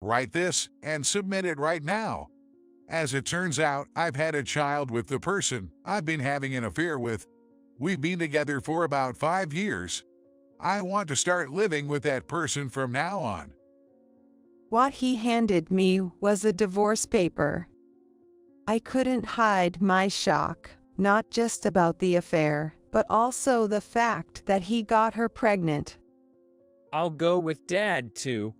Write this and submit it right now. As it turns out, I've had a child with the person I've been having an affair with. We've been together for about 5 years. I want to start living with that person from now on. What he handed me was a divorce paper. I couldn't hide my shock, not just about the affair, but also the fact that he got her pregnant. I'll go with Dad too.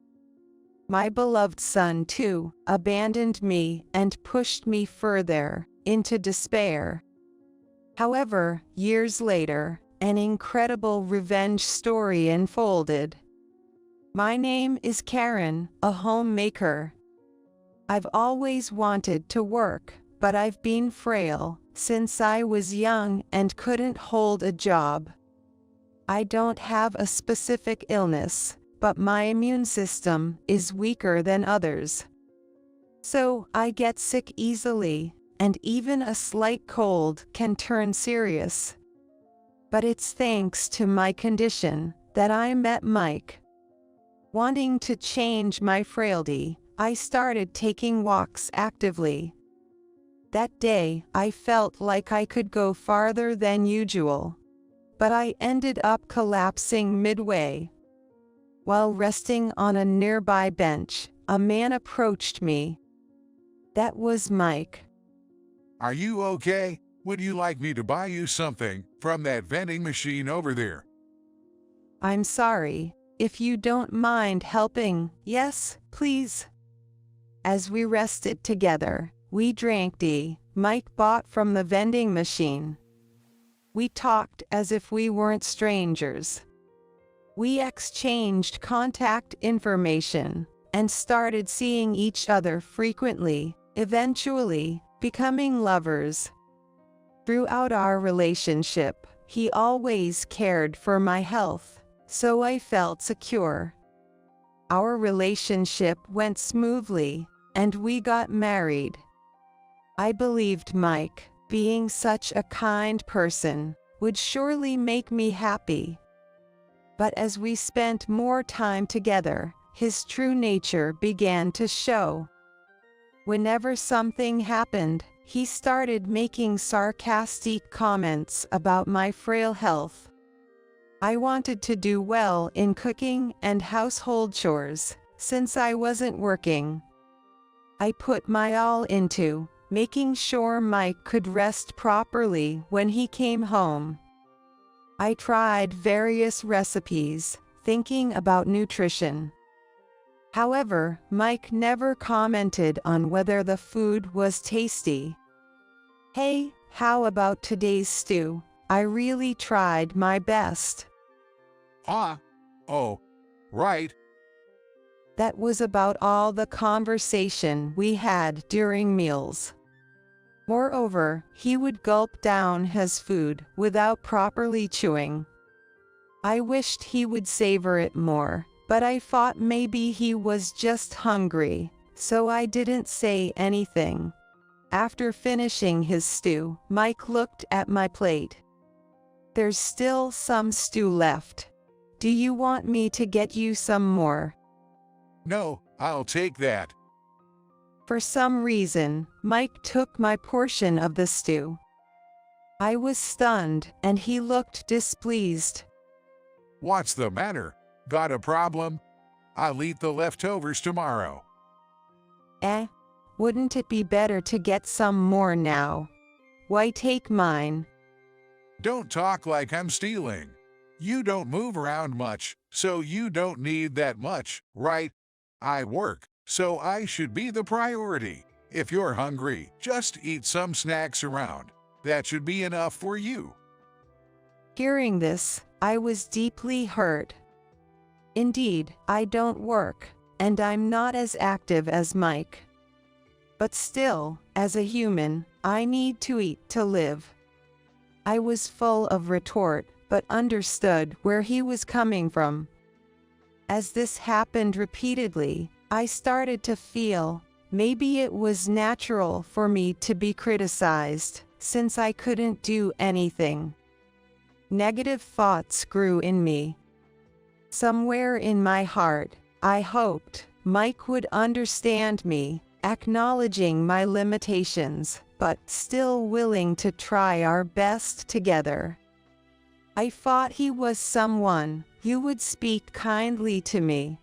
My beloved son, too, abandoned me and pushed me further into despair. However, years later, an incredible revenge story unfolded. My name is Karen, a homemaker. I've always wanted to work, but I've been frail since I was young and couldn't hold a job. I don't have a specific illness, but my immune system is weaker than others. So I get sick easily, and even a slight cold can turn serious. But it's thanks to my condition that I met Mike. Wanting to change my frailty, I started taking walks actively. That day, I felt like I could go farther than usual, but I ended up collapsing midway. While resting on a nearby bench, a man approached me. That was Mike. Are you okay? Would you like me to buy you something from that vending machine over there? I'm sorry. If you don't mind helping, yes, please. As we rested together, we drank tea Mike bought from the vending machine. We talked as if we weren't strangers. We exchanged contact information and started seeing each other frequently, eventually becoming lovers. Throughout our relationship, he always cared for my health, so I felt secure. Our relationship went smoothly, and we got married. I believed Mike, being such a kind person, would surely make me happy. But as we spent more time together, his true nature began to show. Whenever something happened, he started making sarcastic comments about my frail health. I wanted to do well in cooking and household chores, since I wasn't working. I put my all into making sure Mike could rest properly when he came home. I tried various recipes, thinking about nutrition. However, Mike never commented on whether the food was tasty. Hey, how about today's stew? I really tried my best. Oh, right. That was about all the conversation we had during meals. Moreover, he would gulp down his food without properly chewing. I wished he would savor it more, but I thought maybe he was just hungry, so I didn't say anything. After finishing his stew, Mike looked at my plate. There's still some stew left. Do you want me to get you some more? No, I'll take that. For some reason, Mike took my portion of the stew. I was stunned, and he looked displeased. What's the matter? Got a problem? I'll eat the leftovers tomorrow. Wouldn't it be better to get some more now? Why take mine? Don't talk like I'm stealing. You don't move around much, so you don't need that much, right? I work, so I should be the priority. If you're hungry, just eat some snacks around. That should be enough for you. Hearing this, I was deeply hurt. Indeed, I don't work, and I'm not as active as Mike. But still, as a human, I need to eat to live. I was full of retort, but understood where he was coming from. As this happened repeatedly, I started to feel maybe it was natural for me to be criticized, since I couldn't do anything. Negative thoughts grew in me. Somewhere in my heart, I hoped Mike would understand me, acknowledging my limitations, but still willing to try our best together. I thought he was someone who would speak kindly to me.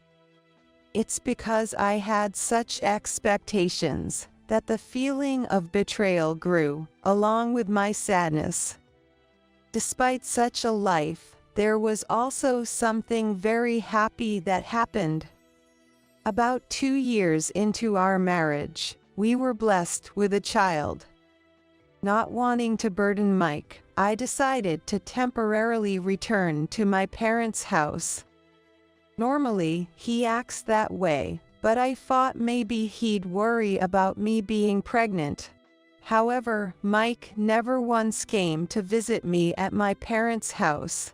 It's because I had such expectations that the feeling of betrayal grew, along with my sadness. Despite such a life, there was also something very happy that happened. About 2 years into our marriage, we were blessed with a child. Not wanting to burden Mike, I decided to temporarily return to my parents' house. Normally, he acts that way, but I thought maybe he'd worry about me being pregnant. However, Mike never once came to visit me at my parents' house.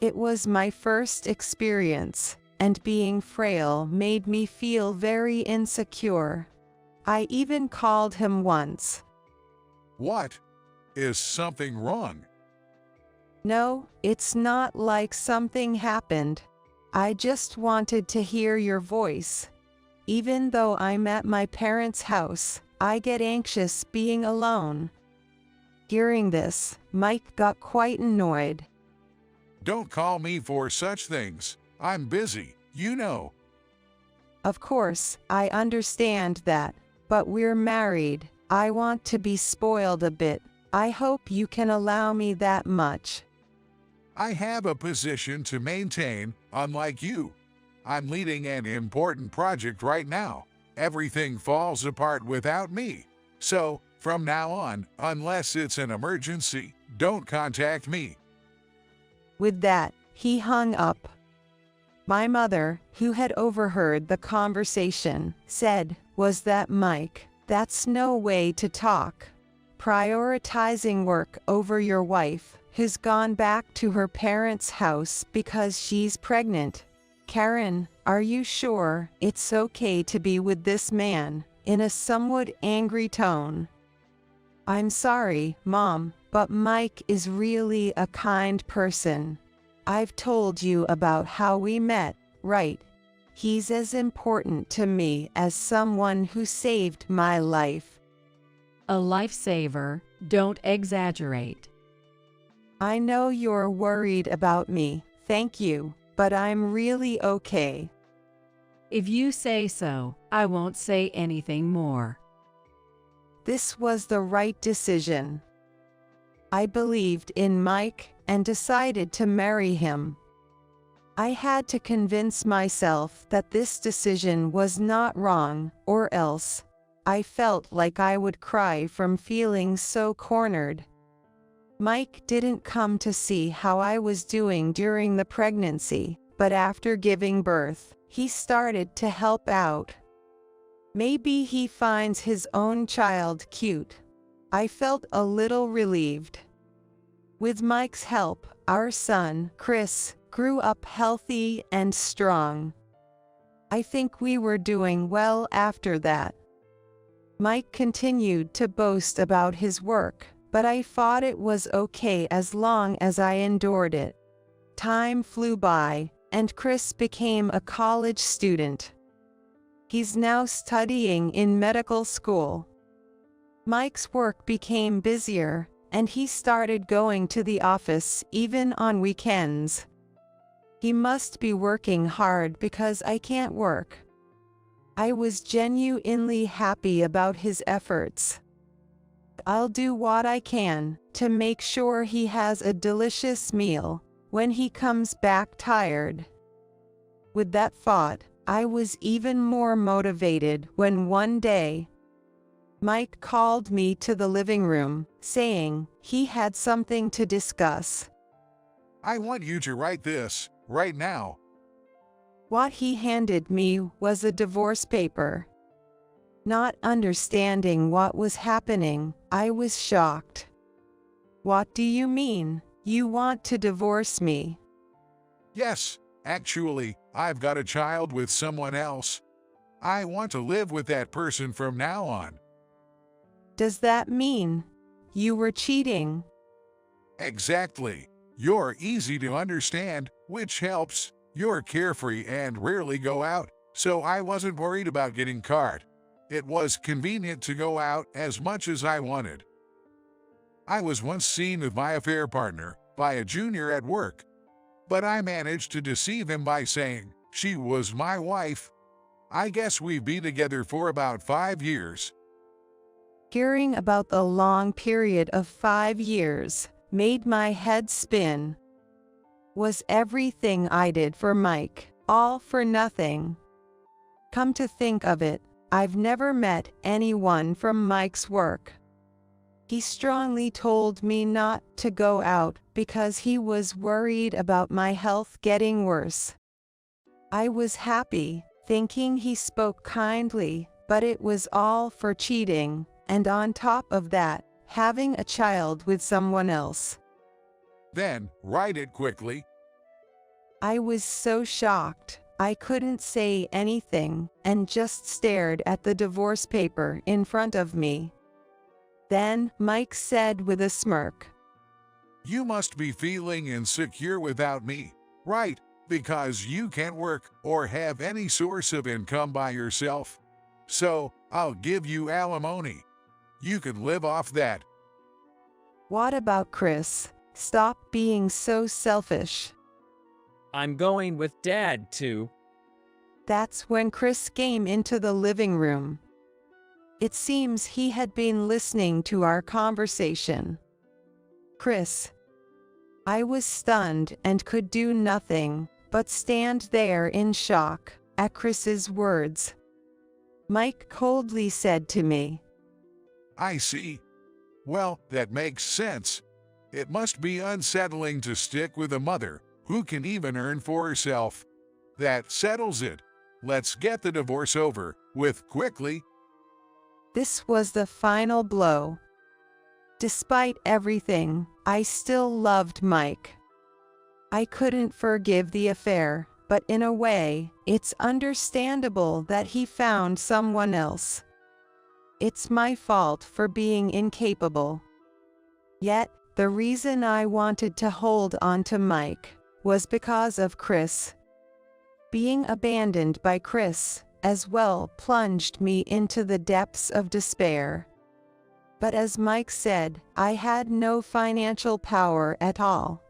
It was my first experience, and being frail made me feel very insecure. I even called him once. What? Is something wrong? No, it's not like something happened. I just wanted to hear your voice. Even though I'm at my parents' house, I get anxious being alone. Hearing this, Mike got quite annoyed. Don't call me for such things. I'm busy, you know. Of course, I understand that, but we're married. I want to be spoiled a bit. I hope you can allow me that much. I have a position to maintain, unlike you. I'm leading an important project right now. Everything falls apart without me. So, from now on, unless it's an emergency, don't contact me. With that, he hung up. My mother, who had overheard the conversation, said, "Was that Mike? That's no way to talk. Prioritizing work over your wife, who's gone back to her parents' house because she's pregnant. Karen, are you sure it's okay to be with this man?" in a somewhat angry tone. "I'm sorry, Mom, but Mike is really a kind person. I've told you about how we met, right? He's as important to me as someone who saved my life." A lifesaver, don't exaggerate. "I know you're worried about me, thank you, but I'm really okay." If you say so, I won't say anything more. This was the right decision. I believed in Mike and decided to marry him. I had to convince myself that this decision was not wrong, or else I felt like I would cry from feeling so cornered. Mike didn't come to see how I was doing during the pregnancy, but after giving birth, he started to help out. Maybe he finds his own child cute. I felt a little relieved. With Mike's help, our son, Chris, grew up healthy and strong. I think we were doing well after that. Mike continued to boast about his work, but I thought it was okay as long as I endured it. Time flew by, and Chris became a college student. He's now studying in medical school. Mike's work became busier, and he started going to the office even on weekends. He must be working hard because I can't work. I was genuinely happy about his efforts. I'll do what I can to make sure he has a delicious meal when he comes back tired. With that thought, I was even more motivated when one day, Mike called me to the living room, saying he had something to discuss. I want you to write this, right now. What he handed me was a divorce paper. Not understanding what was happening, I was shocked. "What do you mean? You want to divorce me?" Yes, actually, I've got a child with someone else. I want to live with that person from now on. "Does that mean you were cheating?" Exactly. You're easy to understand, which helps. You're carefree and rarely go out, so I wasn't worried about getting caught. It was convenient to go out as much as I wanted. I was once seen with my affair partner by a junior at work, but I managed to deceive him by saying she was my wife. I guess we've been together for about 5 years. Hearing about the long period of 5 years made my head spin. Was everything I did for Mike all for nothing? Come to think of it, I've never met anyone from Mike's work. He strongly told me not to go out because he was worried about my health getting worse. I was happy, thinking he spoke kindly, but it was all for cheating, and on top of that, having a child with someone else. Then, write it quickly. I was so shocked, I couldn't say anything and just stared at the divorce paper in front of me. Then, Mike said with a smirk, You must be feeling insecure without me, right? Because you can't work or have any source of income by yourself. So, I'll give you alimony. You can live off that. What about Chris? Stop being so selfish. I'm going with Dad too. That's when Chris came into the living room. It seems he had been listening to our conversation. Chris. I was stunned and could do nothing but stand there in shock at Chris's words. Mike coldly said to me, I see. Well, that makes sense. It must be unsettling to stick with a mother who can even earn for herself. That settles it. Let's get the divorce over with quickly. This was the final blow. Despite everything, I still loved Mike. I couldn't forgive the affair, but in a way, it's understandable that he found someone else. It's my fault for being incapable. Yet, the reason I wanted to hold on to Mike was because of Chris. Being abandoned by Chris, as well, plunged me into the depths of despair. But as Mike said, I had no financial power at all.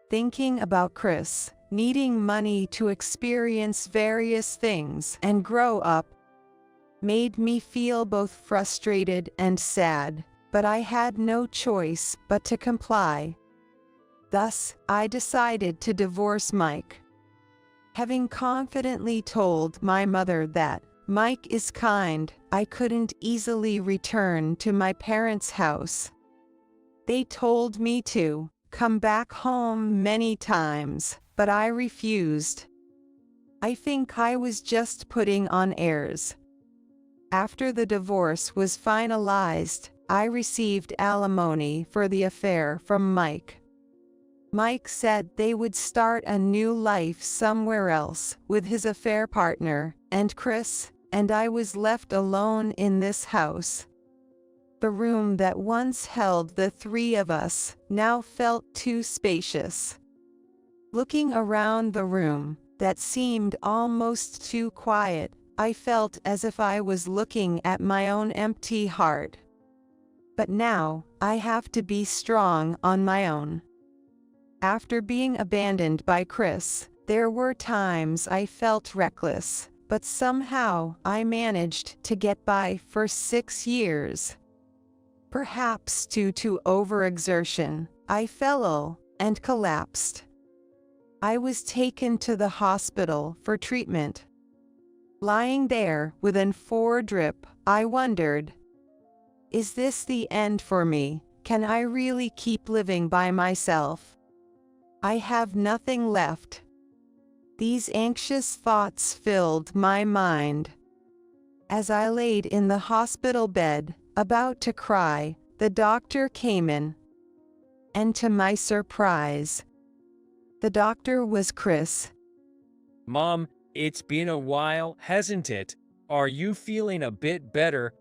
Thinking about Chris, needing money to experience various things and grow up, made me feel both frustrated and sad, but I had no choice but to comply. Thus, I decided to divorce Mike. Having confidently told my mother that Mike is kind, I couldn't easily return to my parents' house. They told me to come back home many times, but I refused. I think I was just putting on airs. After the divorce was finalized, I received alimony for the affair from Mike. Mike said they would start a new life somewhere else with his affair partner and Chris, and I was left alone in this house. The room that once held the three of us now felt too spacious. Looking around the room, that seemed almost too quiet, I felt as if I was looking at my own empty heart. But now, I have to be strong on my own. After being abandoned by Chris, there were times I felt reckless, but somehow I managed to get by for 6 years. Perhaps due to overexertion, I fell ill and collapsed. I was taken to the hospital for treatment. Lying there with an 4 drip, I wondered, is this the end for me? Can I really keep living by myself? I have nothing left. These anxious thoughts filled my mind. As I laid in the hospital bed, about to cry, the doctor came in. And to my surprise, the doctor was Chris. Mom, it's been a while, hasn't it? Are you feeling a bit better?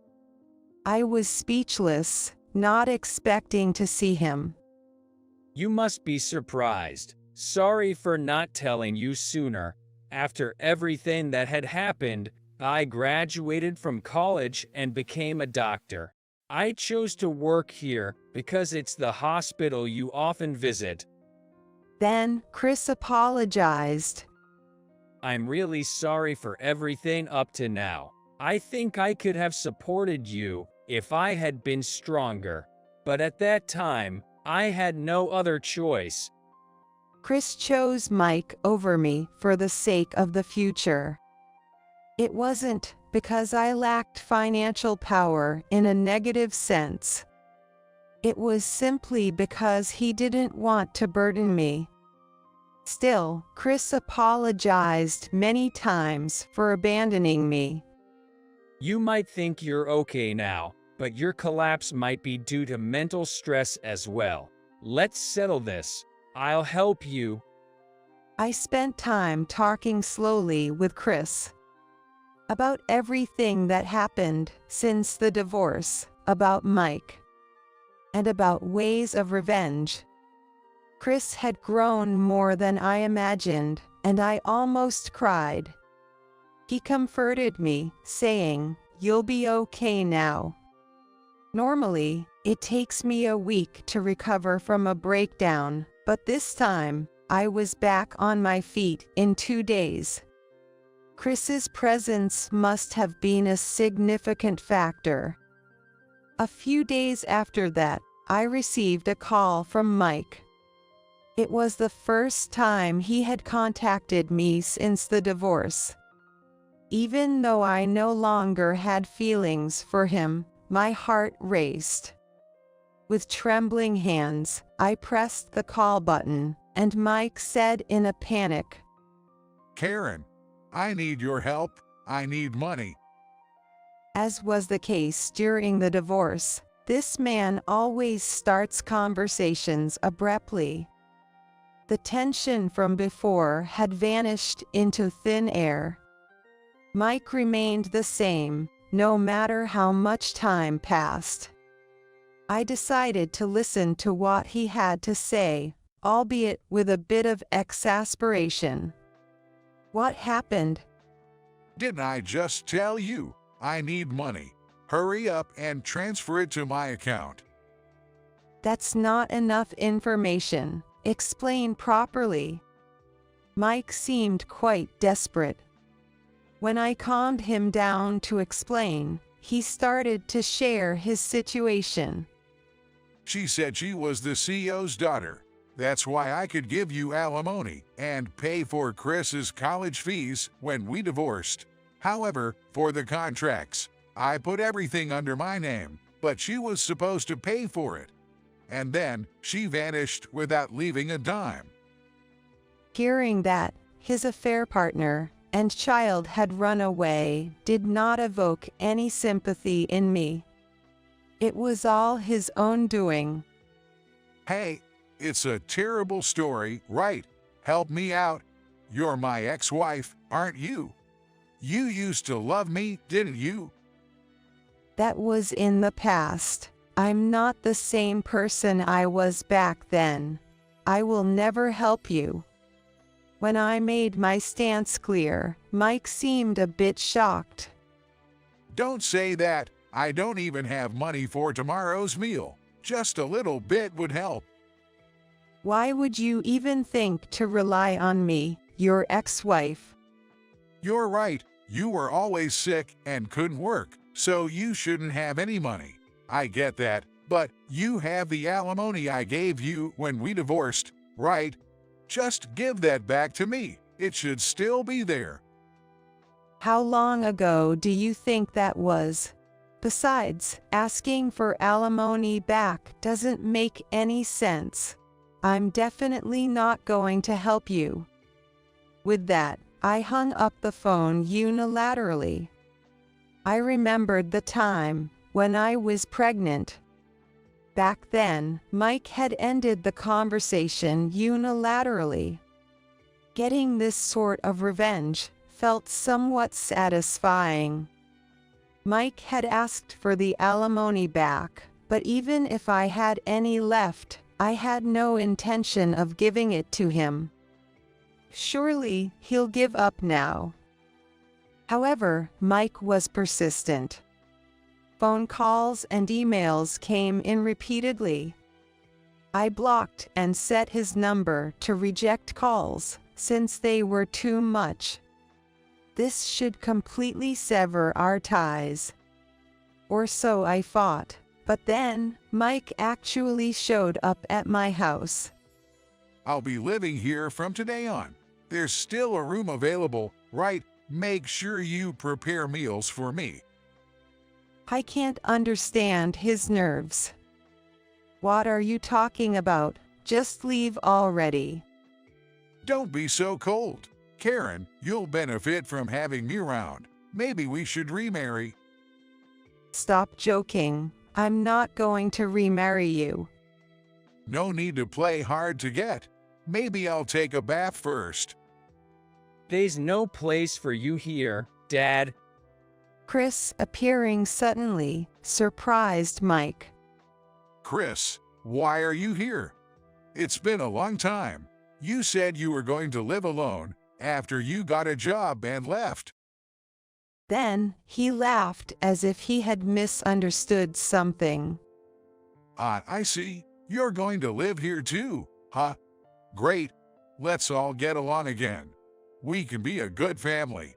I was speechless, not expecting to see him. You must be surprised. Sorry for not telling you sooner. After everything that had happened, I graduated from college and became a doctor. I chose to work here because it's the hospital you often visit. Then Chris apologized. I'm really sorry for everything up to now. I think I could have supported you if I had been stronger. But at that time, I had no other choice. Chris chose Mike over me for the sake of the future. It wasn't because I lacked financial power in a negative sense. It was simply because he didn't want to burden me. Still, Chris apologized many times for abandoning me. You might think you're okay now, but your collapse might be due to mental stress as well. Let's settle this. I'll help you. I spent time talking slowly with Chris about everything that happened since the divorce, about Mike, and about ways of revenge. Chris had grown more than I imagined, and I almost cried. He comforted me, saying, "You'll be okay now." Normally, it takes me a week to recover from a breakdown, but this time, I was back on my feet in 2 days. Chris's presence must have been a significant factor. A few days after that, I received a call from Mike. It was the first time he had contacted me since the divorce. Even though I no longer had feelings for him, my heart raced. With trembling hands, I pressed the call button, and Mike said in a panic, Karen, I need your help. I need money. As was the case during the divorce, this man always starts conversations abruptly. The tension from before had vanished into thin air. Mike remained the same, no matter how much time passed. I decided to listen to what he had to say, albeit with a bit of exasperation. What happened? Didn't I just tell you? I need money. Hurry up and transfer it to my account. That's not enough information. Explain properly. Mike seemed quite desperate. When I calmed him down to explain, he started to share his situation. She said she was the CEO's daughter. That's why I could give you alimony and pay for Chris's college fees when we divorced. However, for the contracts, I put everything under my name, but she was supposed to pay for it. And then she vanished without leaving a dime. Hearing that his affair partner and child had run away did not evoke any sympathy in me. It was all his own doing. Hey, it's a terrible story, right? Help me out. You're my ex-wife, aren't you? You used to love me, didn't you? That was in the past. I'm not the same person I was back then. I will never help you. When I made my stance clear, Mike seemed a bit shocked. Don't say that. I don't even have money for tomorrow's meal. Just a little bit would help. Why would you even think to rely on me, your ex-wife? You're right. You were always sick and couldn't work, so you shouldn't have any money. I get that, but you have the alimony I gave you when we divorced, right? Just give that back to me. It should still be there. How long ago do you think that was? Besides, asking for alimony back doesn't make any sense. I'm definitely not going to help you. With that, I hung up the phone unilaterally. I remembered the time when I was pregnant. Back then, Mike had ended the conversation unilaterally. Getting this sort of revenge felt somewhat satisfying. Mike had asked for the alimony back, but even if I had any left, I had no intention of giving it to him. Surely he'll give up now. However, Mike was persistent. Phone calls and emails came in repeatedly. I blocked and set his number to reject calls, since they were too much. This should completely sever our ties. Or so I thought, but then, Mike actually showed up at my house. I'll be living here from today on. There's still a room available, right? Make sure you prepare meals for me. I can't understand his nerves. What are you talking about? Just leave already. Don't be so cold. Karen, you'll benefit from having me around. Maybe we should remarry. Stop joking. I'm not going to remarry you. No need to play hard to get. Maybe I'll take a bath first. There's no place for you here, Dad. Chris, appearing suddenly, surprised Mike. Chris, why are you here? It's been a long time. You said you were going to live alone after you got a job and left. Then, he laughed as if he had misunderstood something. Ah, I see. You're going to live here too, huh? Great. Let's all get along again. We can be a good family.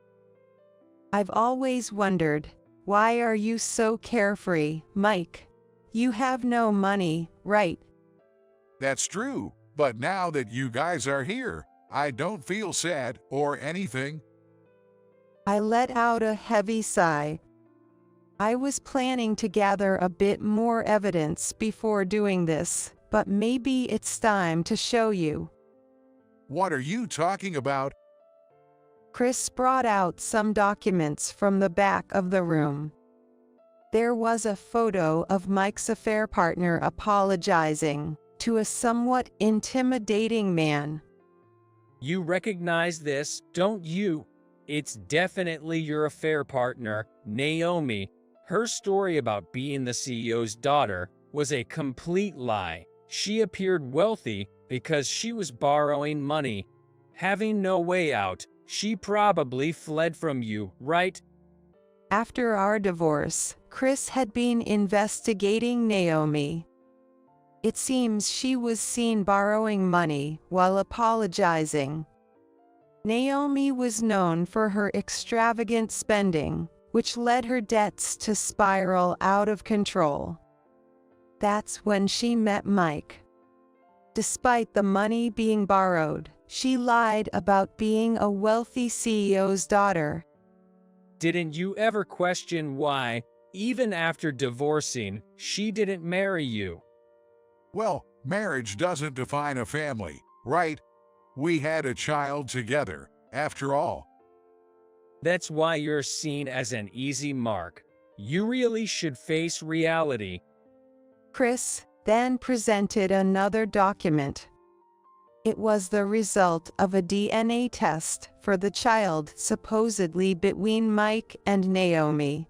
I've always wondered, why are you so carefree, Mike? You have no money, right? That's true, but now that you guys are here, I don't feel sad or anything. I let out a heavy sigh. I was planning to gather a bit more evidence before doing this, but maybe it's time to show you. What are you talking about? Chris brought out some documents from the back of the room. There was a photo of Mike's affair partner apologizing to a somewhat intimidating man. You recognize this, don't you? It's definitely your affair partner, Naomi. Her story about being the CEO's daughter was a complete lie. She appeared wealthy because she was borrowing money. Having no way out, she probably fled from you, right? After our divorce, Chris had been investigating Naomi. It seems she was seen borrowing money while apologizing. Naomi was known for her extravagant spending, which led her debts to spiral out of control. That's when she met Mike. Despite the money being borrowed, she lied about being a wealthy CEO's daughter. Didn't you ever question why, even after divorcing, she didn't marry you? Well, marriage doesn't define a family, right? We had a child together, after all. That's why you're seen as an easy mark. You really should face reality. Chris then presented another document. It was the result of a DNA test for the child supposedly between Mike and Naomi.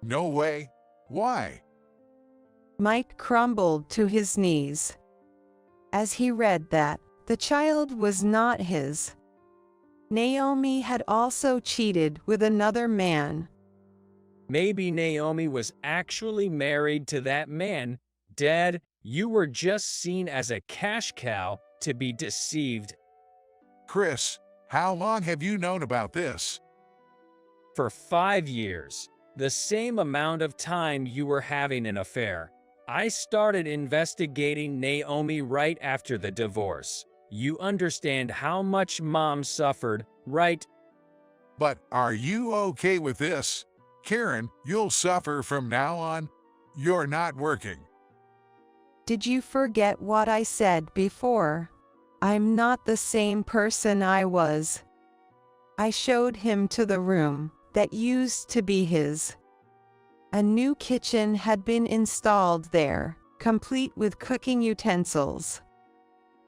No way. Why? Mike crumbled to his knees. As he read that, the child was not his. Naomi had also cheated with another man. Maybe Naomi was actually married to that man. Dad, you were just seen as a cash cow to be deceived. Chris, how long have you known about this? For 5 years, the same amount of time you were having an affair. I started investigating Naomi right after the divorce. You understand how much Mom suffered, right? But are you okay with this? Karen, you'll suffer from now on. You're not working. Did you forget what I said before? I'm not the same person I was. I showed him to the room that used to be his. A new kitchen had been installed there, complete with cooking utensils.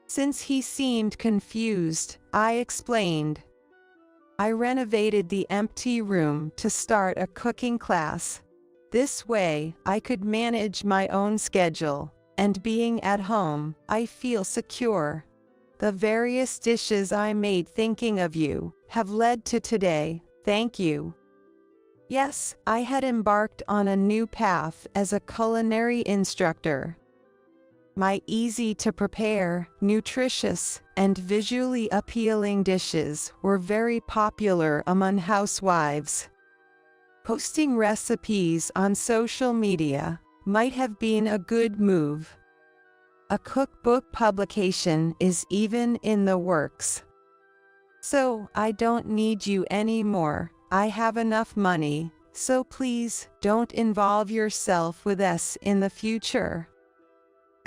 Since he seemed confused, I explained. I renovated the empty room to start a cooking class. This way, I could manage my own schedule, and being at home, I feel secure. The various dishes I made thinking of you have led to today. Thank you. Yes, I had embarked on a new path as a culinary instructor. My easy-to-prepare, nutritious, and visually appealing dishes were very popular among housewives. Posting recipes on social media might have been a good move. A cookbook publication is even in the works. So, I don't need you anymore. I have enough money, so please don't involve yourself with us in the future.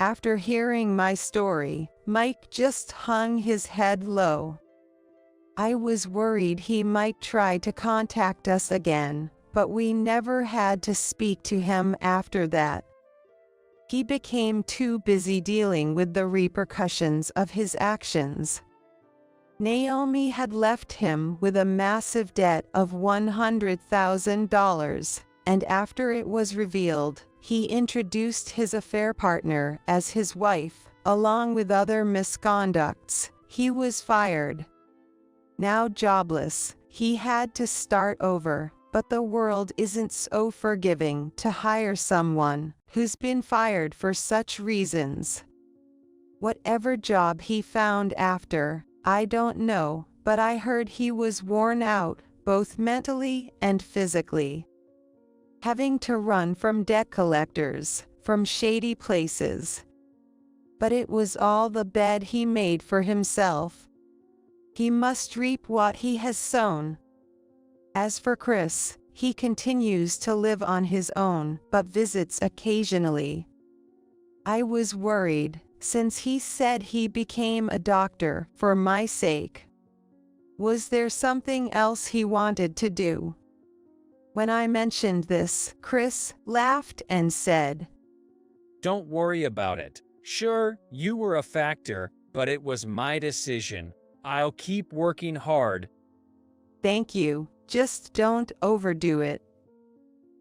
After hearing my story, Mike just hung his head low. I was worried he might try to contact us again, but we never had to speak to him after that. He became too busy dealing with the repercussions of his actions. Naomi had left him with a massive debt of $100,000, and after it was revealed, he introduced his affair partner as his wife, along with other misconducts. He was fired. Now jobless, he had to start over, but the world isn't so forgiving to hire someone who's been fired for such reasons. Whatever job he found after, I don't know, but I heard he was worn out, both mentally and physically. Having to run from debt collectors, from shady places. But it was all the bed he made for himself. He must reap what he has sown. As for Chris, he continues to live on his own, but visits occasionally. I was worried, since he said he became a doctor for my sake. Was there something else he wanted to do? When I mentioned this, Chris laughed and said, Don't worry about it. Sure, you were a factor, but it was my decision. I'll keep working hard. Thank you, just don't overdo it.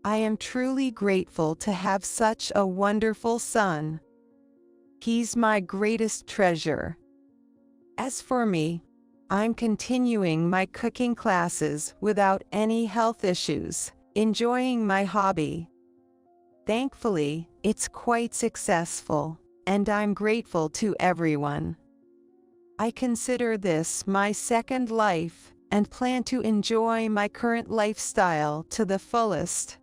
I am truly grateful to have such a wonderful son. He's my greatest treasure. As for me, I'm continuing my cooking classes without any health issues, enjoying my hobby. Thankfully, it's quite successful, and I'm grateful to everyone. I consider this my second life and plan to enjoy my current lifestyle to the fullest.